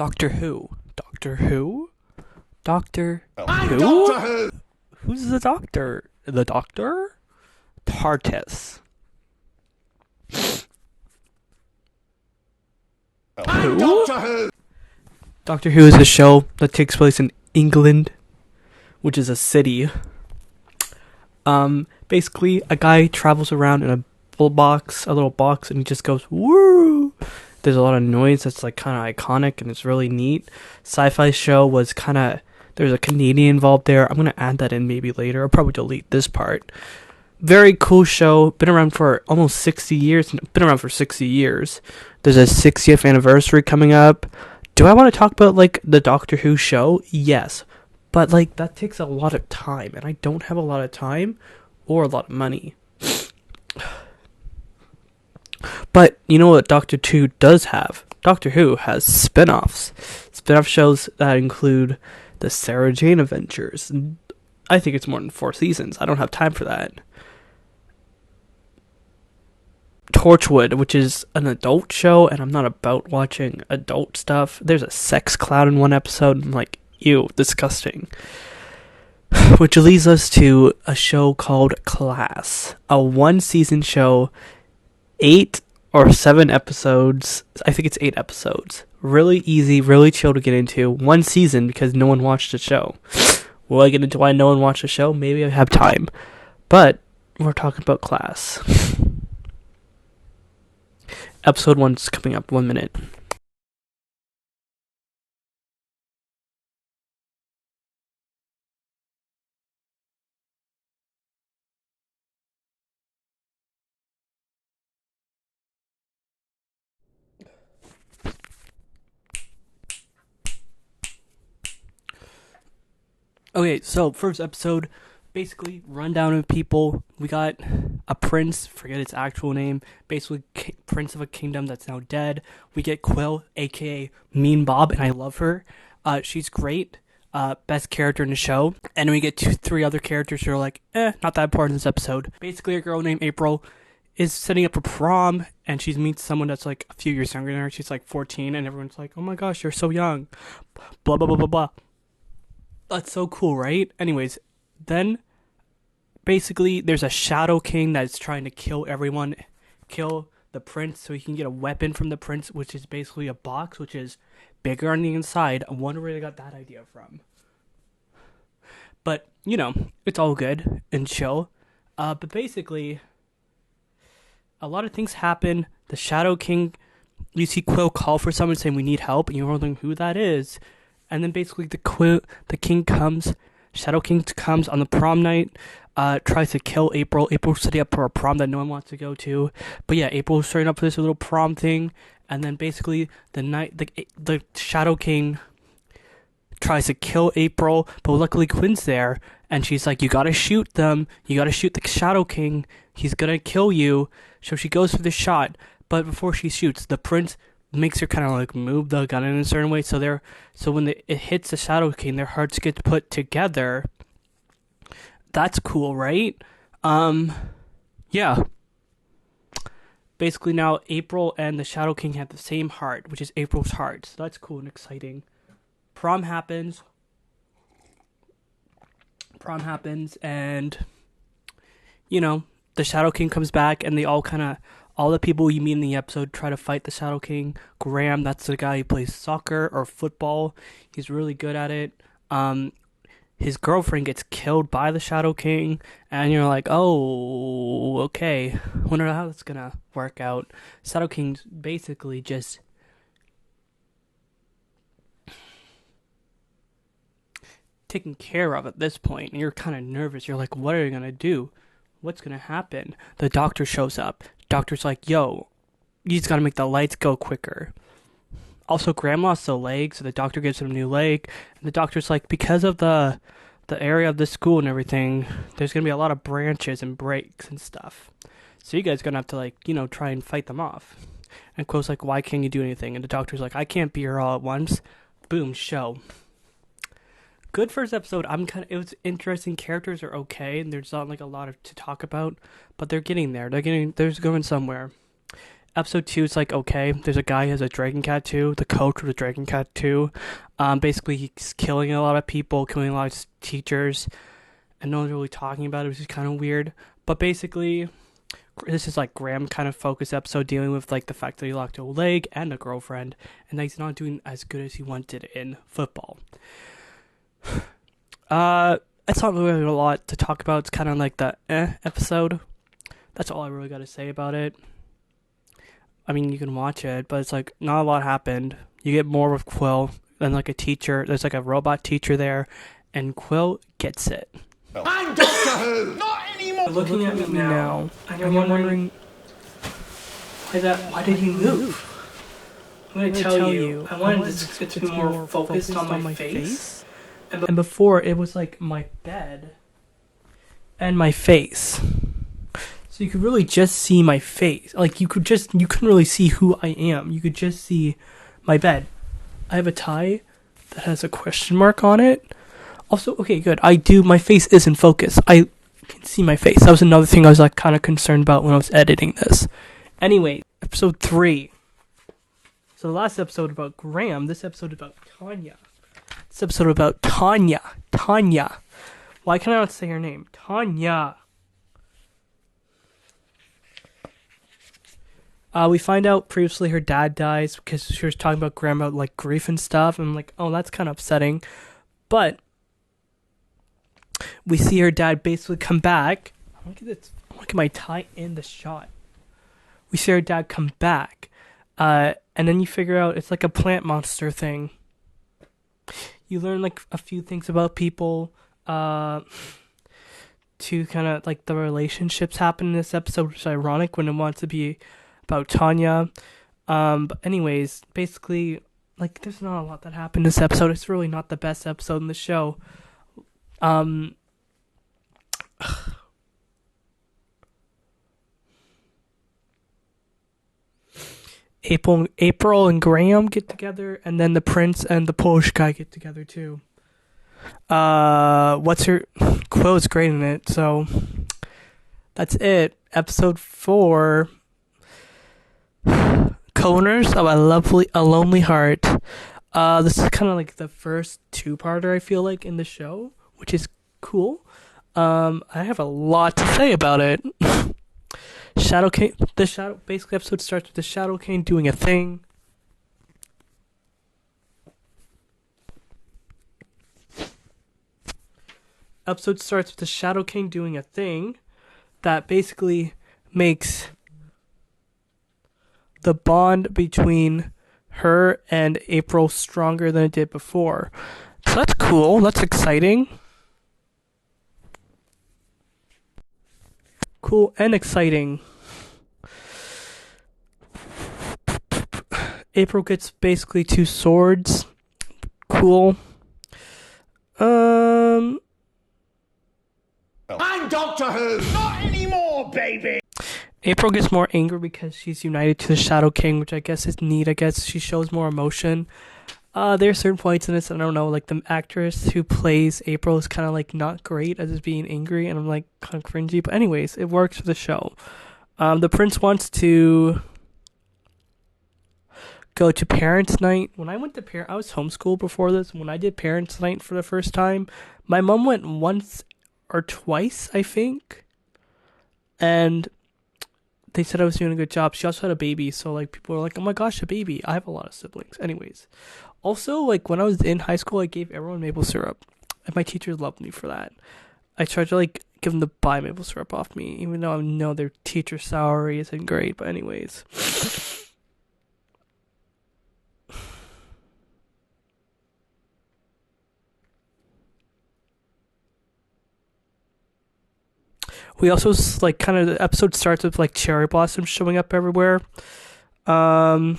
Doctor Who. Doctor Who? Doctor I'm Who? Doctor Who! Who's the doctor? The doctor? TARDIS. I'm Who? Doctor Who! Doctor Who is a show that takes place in England, which is a city. Basically, a guy travels around in a little box, and he just goes, woo! There's a lot of noise that's like kind of iconic, and it's really neat. Sci-fi show was kind of, there's a Canadian involved there. I'm going to add that in maybe later. I'll probably delete this part. Very cool show. Been around for almost 60 years. Been around for 60 years. There's a 60th anniversary coming up. Do I want to talk about, like, the Doctor Who show? Yes. But, like, that takes a lot of time, and I don't have a lot of time or a lot of money. But, you know what Doctor Who does have? Doctor Who has spin-offs. Spin-off shows that include the Sarah Jane Adventures. I think it's more than 4 seasons. I don't have time for that. Torchwood, which is an adult show, and I'm not about watching adult stuff. There's a sex cloud in one episode, and I'm like, ew, disgusting. Which leads us to a show called Class, a 1-season show, 8 or 7 episodes. I think it's 8 episodes. Really easy, really chill to get into. 1 season because no one watched the show. Will I get into why no one watched the show? Maybe I have time. But we're talking about Class. Episode 1's coming up 1 minute. Okay, so first episode, basically rundown of people. We got a prince, forget its actual name, basically prince of a kingdom that's now dead. We get Quill, aka Mean Bob, and I love her. She's great. Best character in the show. And we get 3 other characters who are like, not that important in this episode. Basically, a girl named April is setting up a prom, and she meets someone that's like a few years younger than her. She's like 14, and everyone's like, oh my gosh, you're so young. Blah, blah, blah, blah, blah. That's so cool, right? Anyways, then basically there's a Shadow King that's trying to kill everyone, kill the prince so he can get a weapon from the prince, which is basically a box which is bigger on the inside. I wonder where they got that idea from. But, you know, it's all good and chill. But basically, a lot of things happen. The Shadow King, you see Quill call for someone saying we need help, and you're wondering who that is. And then basically the king comes, Shadow King comes on the prom night, tries to kill April. April's setting up for a prom that no one wants to go to. But yeah, April's starting up for this little prom thing. And then basically the Shadow King tries to kill April, but luckily Quinn's there. And she's like, you gotta shoot them. You gotta shoot the Shadow King. He's gonna kill you. So she goes for the shot. But before she shoots, the prince makes her kind of like move the gun in a certain way, so when it hits the Shadow King, their hearts get put together. That's cool, right? Yeah. Basically now April and the Shadow King have the same heart, which is April's heart. So that's cool and exciting. Prom happens, and you know, the Shadow King comes back, and they all the people you meet in the episode try to fight the Shadow King. Graham, that's the guy who plays soccer or football. He's really good at it. His girlfriend gets killed by the Shadow King, and you're like, oh, okay. Wonder how that's gonna work out. Shadow King's basically just taken care of at this point, and you're kind of nervous. You're like, what are you gonna do? What's gonna happen? The doctor shows up. Doctor's like, yo, you just gotta make the lights go quicker. Also, Graham lost a leg, so the doctor gives him a new leg. And the doctor's like, because of the area of the school and everything, there's gonna be a lot of branches and breaks and stuff. So you guys gonna have to, like, you know, try and fight them off. And Quill's like, why can't you do anything? And the doctor's like, I can't be here all at once. Boom, show. Good first episode. It was interesting. Characters are okay, and there's not like a lot to talk about, but they're getting there. They're going somewhere. Episode 2 is like okay. There's a guy who has a dragon cat too. The coach of the dragon cat too. Basically he's killing a lot of people, killing a lot of teachers, and no one's really talking about it, which is kind of weird. But basically, this is like Graham kind of focused episode dealing with like the fact that he lost a leg and a girlfriend, and that he's not doing as good as he wanted in football. It's not really a lot to talk about. It's kind of like the episode. That's all I really got to say about it. I mean, you can watch it, but it's like not a lot happened. You get more with Quill than like a teacher. There's like a robot teacher there, and Quill gets it. I'm Doctor Who! Not anymore! Looking at me now, I'm wondering why did he move? I'm going to tell you, I wanted this to be more focused on my face. And before, it was like my bed and my face. So you could really just see my face. Like, you couldn't really see who I am. You could just see my bed. I have a tie that has a question mark on it. Also, okay, good. My face is in focus. I can see my face. That was another thing I was like kind of concerned about when I was editing this. Anyway, episode 3. So the last episode about Graham, this episode about Tanya. This episode about Tanya. Tanya. Why can I not say her name? Tanya. We find out previously her dad dies because she was talking about Graham about like grief and stuff. And I'm like, oh, that's kind of upsetting. But we see her dad basically come back. Look at my tie in the shot. We see her dad come back. And then you figure out it's like a plant monster thing. You learn like a few things about people. To kind of like the relationships happen in this episode, which is ironic when it wants to be about Tanya. But anyways, basically, like there's not a lot that happened in this episode. It's really not the best episode in the show. April and Graham get together, and then the prince and the Polish guy get together too. Quill's great in it, so that's it. Episode 4. Co-owners of a Lonely Heart. This is kind of like the first 2-parter I feel like in the show, which is cool. I have a lot to say about it. Shadow King. Basically, episode starts with the Shadow King doing a thing. Episode starts with the Shadow King doing a thing that basically makes the bond between her and April stronger than it did before. So that's cool. That's exciting. Cool and exciting. April gets basically 2 swords. Cool. I'm Doctor Who! Not anymore, baby! April gets more angry because she's united to the Shadow King, which I guess is neat. I guess she shows more emotion. There are certain points in this, I don't know, like the actress who plays April is kind of like not great as being angry, and I'm like kind of cringy. But anyways, it works for the show. The prince wants to go to parents' night. When I went to I was homeschooled before this. When I did parents' night for the first time, my mom went once or twice, I think, and they said I was doing a good job. She also had a baby, so like people were like, "Oh my gosh, a baby!" I have a lot of siblings. Anyways, also like when I was in high school, I gave everyone maple syrup, and my teachers loved me for that. I tried to like give them to buy maple syrup off me, even though I know their teacher salary isn't great. But anyways. We also like kind of the episode starts with like cherry blossoms showing up everywhere. Yeah,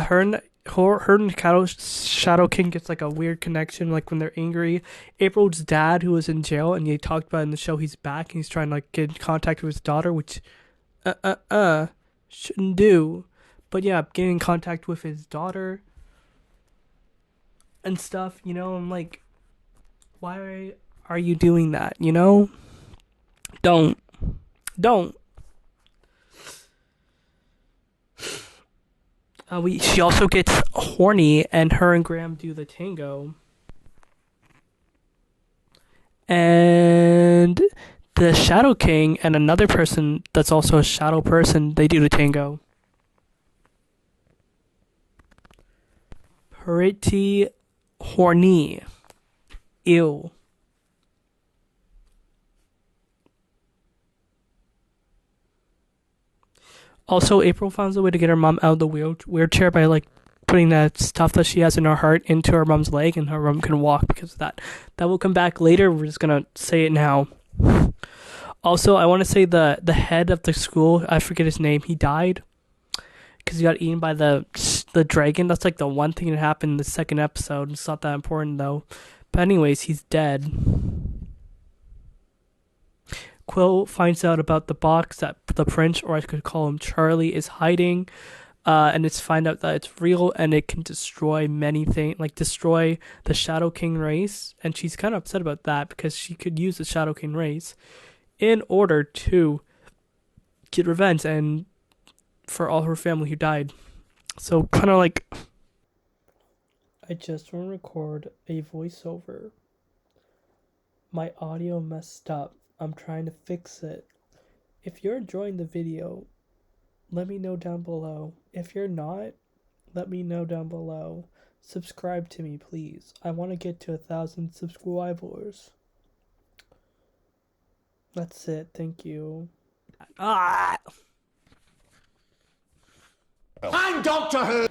her and Shadow King gets like a weird connection, like when they're angry. April's dad, who was in jail, and he talked about in the show, he's back and he's trying to like get in contact with his daughter, which shouldn't do. But yeah, getting in contact with his daughter and stuff, I'm like, why are you doing that, you know? Don't. She also gets horny, and her and Graham do the tango. And the Shadow King and another person that's also a shadow person, they do the tango. Pretty horny. Ew. Also, April finds a way to get her mom out of the wheelchair by like putting that stuff that she has in her heart into her mom's leg, and her mom can walk because of that. That will come back later. We're just gonna say it now. Also, I want to say the head of the school, I forget his name. He died because he got eaten by the dragon. That's like the one thing that happened in the second episode. It's not that important though. But anyways, he's dead. Quill finds out about the box that the prince, or I could call him Charlie, is hiding. And it's find out that it's real and it can destroy many things, like destroy the Shadow King race. And she's kind of upset about that because she could use the Shadow King race in order to get revenge and for all her family who died. So kind of like, I just want to record a voiceover. My audio messed up. I'm trying to fix it. If you're enjoying the video, let me know down below. If you're not, let me know down below. Subscribe to me, please. I want to get to 1,000 subscribers. That's it. Thank you. I'm Doctor Who!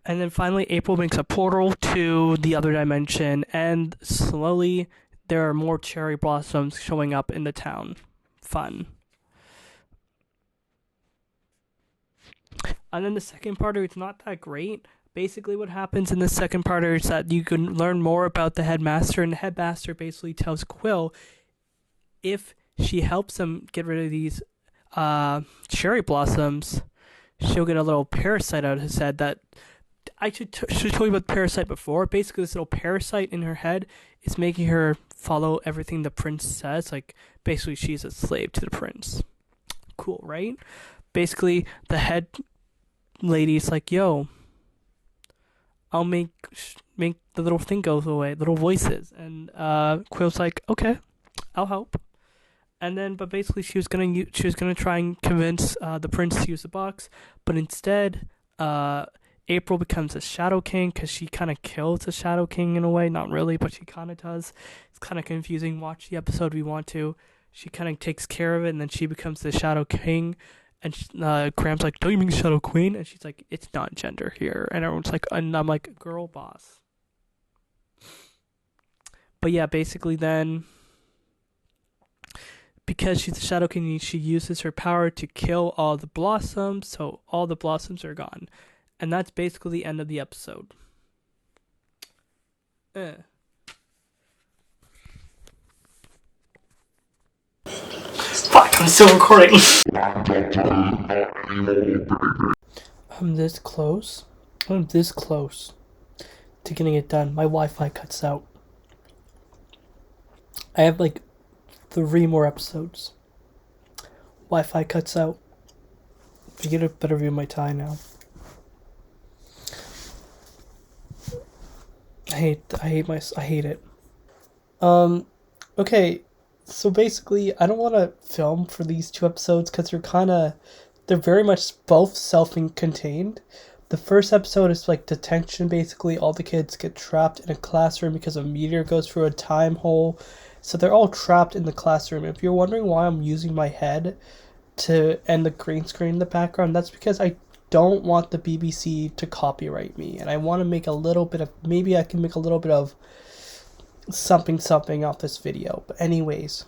And then finally, April makes a portal to the other dimension, and slowly there are more cherry blossoms showing up in the town. Fun. And then the second part, it's not that great. Basically what happens in the second part is that you can learn more about the headmaster, and the headmaster basically tells Quill if she helps him get rid of these cherry blossoms, she'll get a little parasite out of his head that I should tell you about the parasite before. Basically, this little parasite in her head is making her follow everything the prince says. Like, basically, she's a slave to the prince. Cool, right? Basically, the head lady's like, yo, I'll make the little thing go away, little voices. And Quill's like, okay, I'll help. And then, but basically, she was gonna try and convince the prince to use the box, but instead, April becomes a Shadow King because she kind of kills the Shadow King in a way. Not really, but she kind of does. It's kind of confusing. Watch the episode if you want to. She kind of takes care of it, and then she becomes the Shadow King. And Graham's like, don't you mean Shadow Queen? And she's like, it's not gender here. And everyone's like, and I'm like, girl boss. But yeah, basically then, because she's the Shadow King, she uses her power to kill all the blossoms, so all the blossoms are gone. And that's basically the end of the episode. Fuck, I'm still recording. I'm this close to getting it done. My Wi-Fi cuts out. I have like 3 more episodes. Wi-Fi cuts out. I get a better view of my tie now. I hate it. Okay, so basically, I don't want to film for these 2 episodes because they're very much both self-contained. The first episode is like detention, basically. All the kids get trapped in a classroom because a meteor goes through a time hole. So they're all trapped in the classroom. If you're wondering why I'm using my head and the green screen in the background, that's because I don't want the BBC to copyright me, and I want to make a little bit of, maybe I can make a little bit of something off this video. But anyways,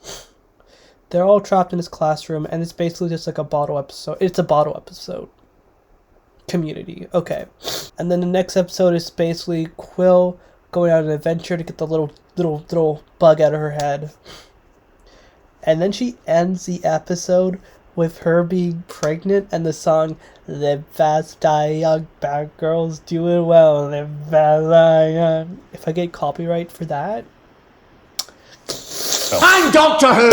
they're all trapped in this classroom, and it's basically just like a bottle episode. It's a bottle episode. Community. Okay. And then the next episode is basically Quill going on an adventure to get the little bug out of her head. And then she ends the episode with her being pregnant and the song "Live Fast, Die Young, Bad Girls Doing Well, Live Fast, Die Young." If I get copyright for that, I'm Doctor Who!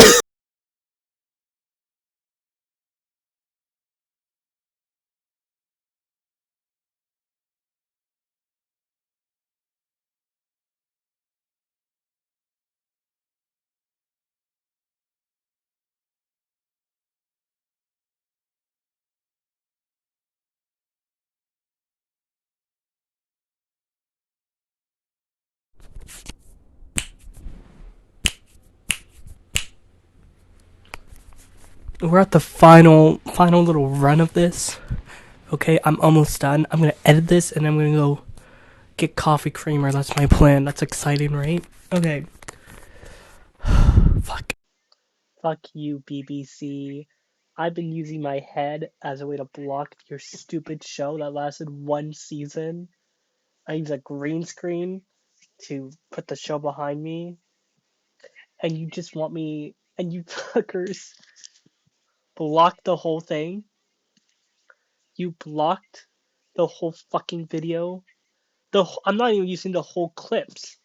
we're at the final little run of this. Okay, I'm almost done. I'm gonna edit this and I'm gonna go get coffee creamer. That's my plan. That's exciting, right? Okay. Fuck. Fuck you, BBC. I've been using my head as a way to block your stupid show that lasted one season. I use a green screen to put the show behind me, and you just want me, and you fuckers blocked the whole thing. You blocked the whole fucking video. I'm not even using the whole clips.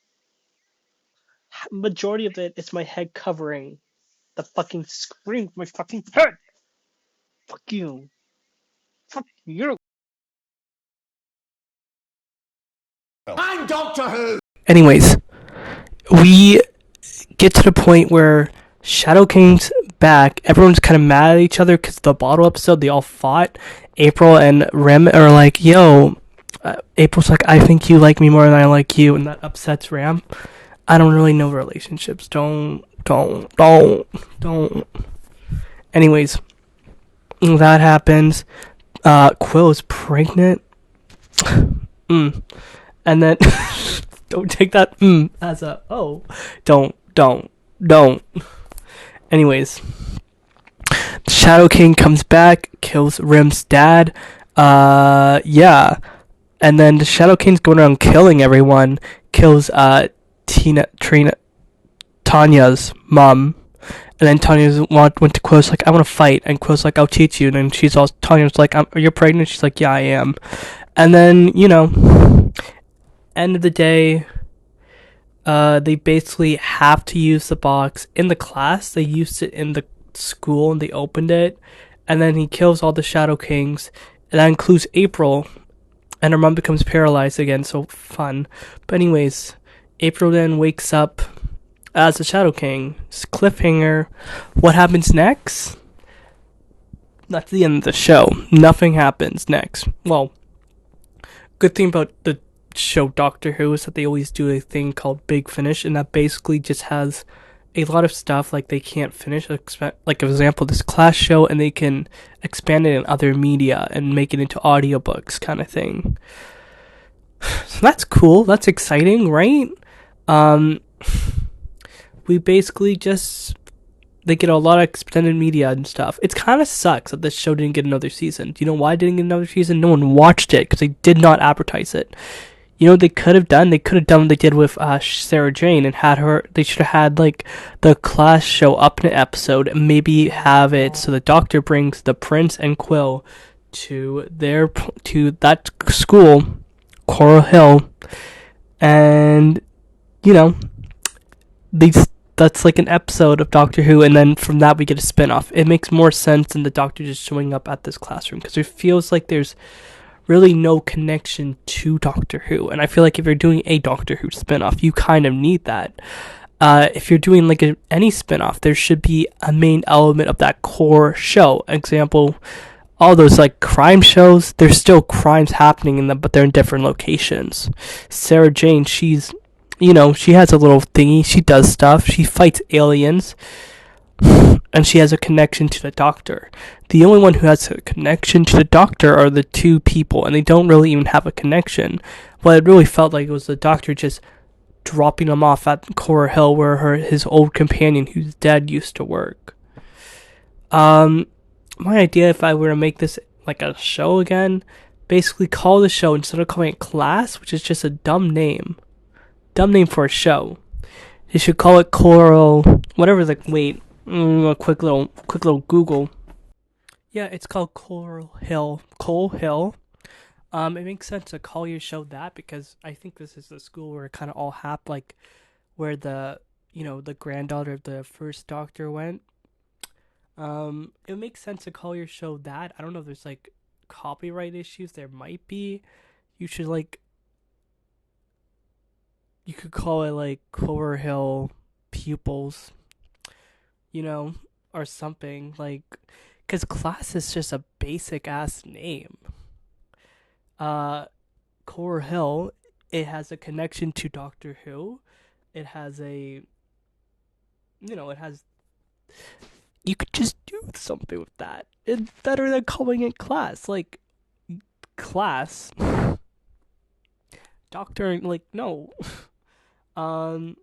Majority of it is my head covering the fucking screen with my fucking head. Fuck you. Fuck you. I'm Doctor Who! Anyways, we get to the point where Shadow King's back. Everyone's kind of mad at each other because the bottle episode, they all fought. April and Rem are like, yo, April's like, I think you like me more than I like you, and that upsets Ram. I don't really know relationships. Don't. Anyways, that happens. Quill is pregnant. And then don't take that as a oh. Don't. Anyways, Shadow King comes back, kills Rem's dad. Yeah. And then the Shadow King's going around killing everyone. Kills Tanya's mom. And then Tanya went to Quill's like, I want to fight. And Quill's like, I'll teach you. And then Tanya's like, you're pregnant? She's like, yeah, I am. And then, end of the day, they basically have to use the box in the class. They used it in the school and they opened it. And then he kills all the Shadow Kings. And that includes April. And her mom becomes paralyzed again, so fun. But anyways, April then wakes up as the Shadow King. It's cliffhanger. What happens next? That's the end of the show. Nothing happens next. Well, good thing about the show Doctor Who is that they always do a thing called Big Finish, and that basically just has a lot of stuff like they can't finish. Like, for example, this class show, and they can expand it in other media and make it into audiobooks kind of thing. So that's cool. That's exciting, right? We basically they get a lot of extended media and stuff. It kind of sucks that this show didn't get another season. Do you know why it didn't get another season? No one watched it because they did not advertise it. You know what they could have done? They could have done what they did with Sarah Jane and had her. They should have had like the class show up in an episode and maybe have it so the Doctor brings the Prince and Quill to that school, Coral Hill, and that's like an episode of Doctor Who, and then from that we get a spin-off. It makes more sense than the Doctor just showing up at this classroom because it feels like there's really no connection to Doctor Who, and I feel like if you're doing a Doctor Who spin-off, you kind of need that. If you're doing like any spin-off, there should be a main element of that core show. Example, all those like crime shows, there's still crimes happening in them, but they're in different locations. Sarah Jane, she has a little thingy, she does stuff, she fights aliens, and she has a connection to the Doctor. The only one who has a connection to the Doctor are the two people, and they don't really even have a connection. What it really felt like was the Doctor just dropping them off at Coral Hill where his old companion who's dead used to work. My idea, if I were to make this like a show again, basically call the show, instead of calling it Class, which is just a dumb name for a show, they should call it Coral, whatever. Like, wait, a quick little Google. Yeah, it's called Coral Hill. Coal Hill. It makes sense to call your show that because I think this is the school where it kind of all happened, like where the granddaughter of the first doctor went. It makes sense to call your show that. I don't know if there's like copyright issues. There might be. You should like you could call it like Clover Hill Pupils, you know, or something like, because class is just a basic ass name. Uh, Clover Hill, it has a connection to Doctor Who. It has a, it has. You could just do something with that. It's better than calling it class. Like class, doctor. Like no. Um,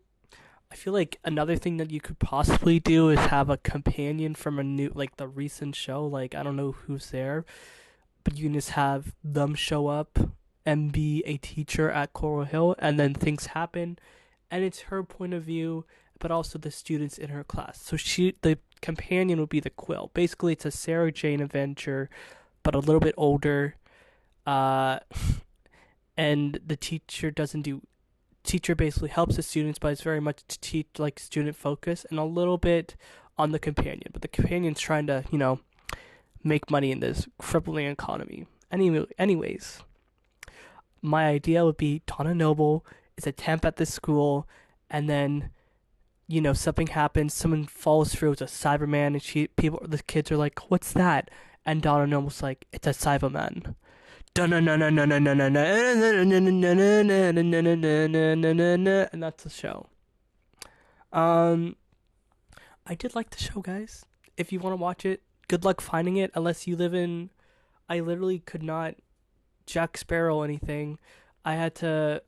I feel like another thing that you could possibly do is have a companion from a new, like the recent show. Like I don't know who's there, but you can just have them show up and be a teacher at Coral Hill, and then things happen, and it's her point of view, but also the students in her class. So the companion would be the Quill. Basically, it's a Sarah Jane adventure, but a little bit older. Uh, and the teacher basically helps the students, but it's very much to teach like student focus and a little bit on the companion. But the companion's trying to make money in this crippling economy. Anyways, my idea would be Donna Noble is a temp at this school, and then something happens, someone falls through, it's a Cyberman, and the kids are like, "What's that?" And Donna Noble's like, "It's a Cyberman." And that's the show. Um, I did like the show, guys. If you want to watch it, good luck finding it. Unless you live in, I literally could not Jack Sparrow anything. I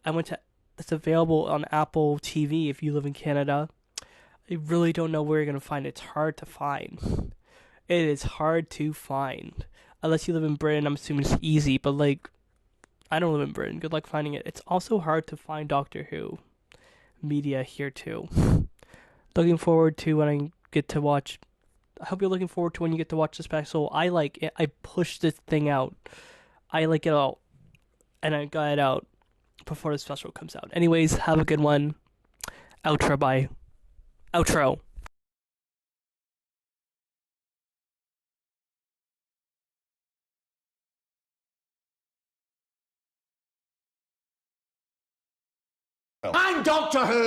went to. It's available on Apple TV if you live in Canada. I really don't know where you're gonna find it. It's hard to find. It is hard to find. Unless you live in Britain, I'm assuming it's easy, but like I don't live in Britain. Good luck finding it. It's also hard to find Doctor Who media here too. Looking forward to when I get to watch. I hope you're looking forward to when you get to watch the special. I like it. I pushed this thing out. I like it all, and I got it out before the special comes out. Anyways, have a good one. Outro. Bye. Outro. I'm Doctor Who!